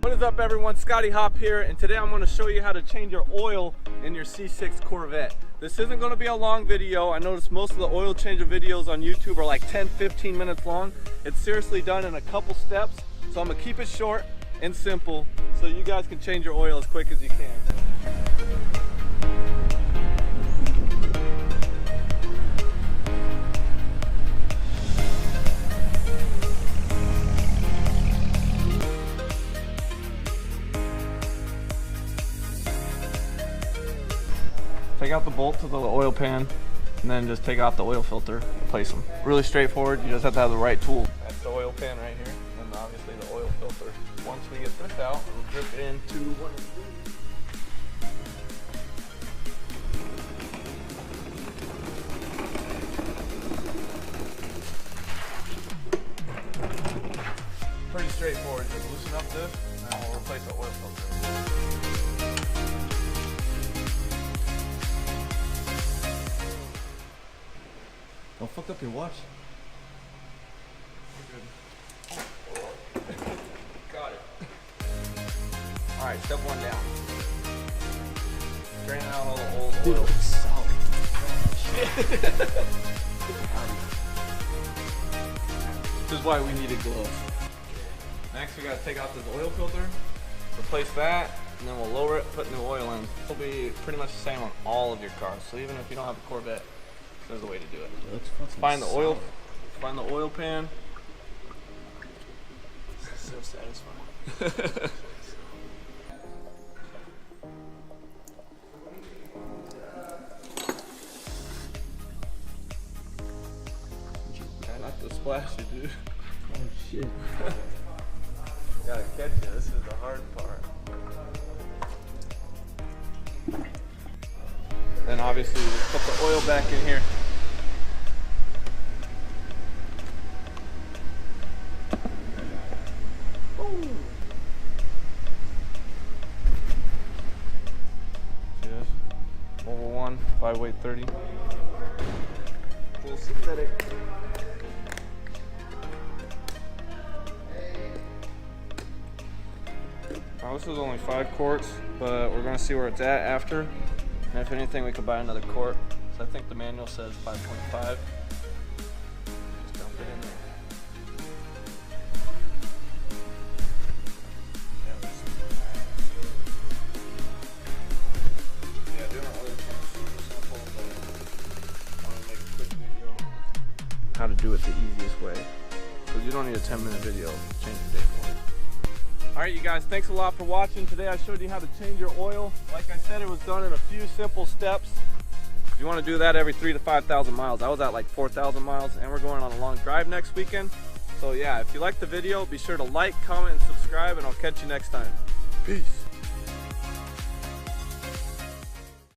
What is up everyone, Scotty Hopp here, and today I'm going to show you how to change your oil in your C6 Corvette. This isn't going to be a long video. I noticed most of the oil changer videos on YouTube are like 10-15 minutes long. It's seriously done in a couple steps, so I'm going to keep it short and simple so you guys can change your oil as quick as you can. Take out the bolt to the oil pan and then just take off the oil filter and replace them. Really straightforward, you just have to have the right tool. That's the oil pan right here, and then obviously the oil filter. Once we get this out, we'll drip it into one of these. Pretty straightforward, just loosen up this and then we'll replace the oil filter. Don't fuck up your watch. We're good. Got it. Alright, step one down. Draining out all the old oil. Dude, solid. This is why we needed gloves. Next we gotta take out this oil filter, replace that, and then we'll lower it, put new oil in. It'll be pretty much the same on all of your cars. So even if you don't have a Corvette, there's a way to do it. Find the oil pan. So satisfying. Not to splash you, dude. Oh shit. Gotta catch you. This is the hard part. Then obviously you just put the oil back in here. Cheers. Mobile 1, 5 weight 30. Full synthetic. Now this is only 5 quarts, but we're gonna see where it's at after. And if anything, we could buy another quart. So I think the manual says 5.5. Just dump it in there. Yeah, doing oil change is super simple, but I want to make a quick video how to do it the easiest way. Because you don't need a 10-minute video to change your day for it. Alright you guys, thanks a lot for watching. Today I showed you how to change your oil. Like I said, it was done in a few simple steps. If you want to do that every 3,000 to 5,000 miles. I was at like 4,000 miles and we're going on a long drive next weekend. So yeah, if you liked the video, be sure to like, comment, and subscribe, and I'll catch you next time. Peace.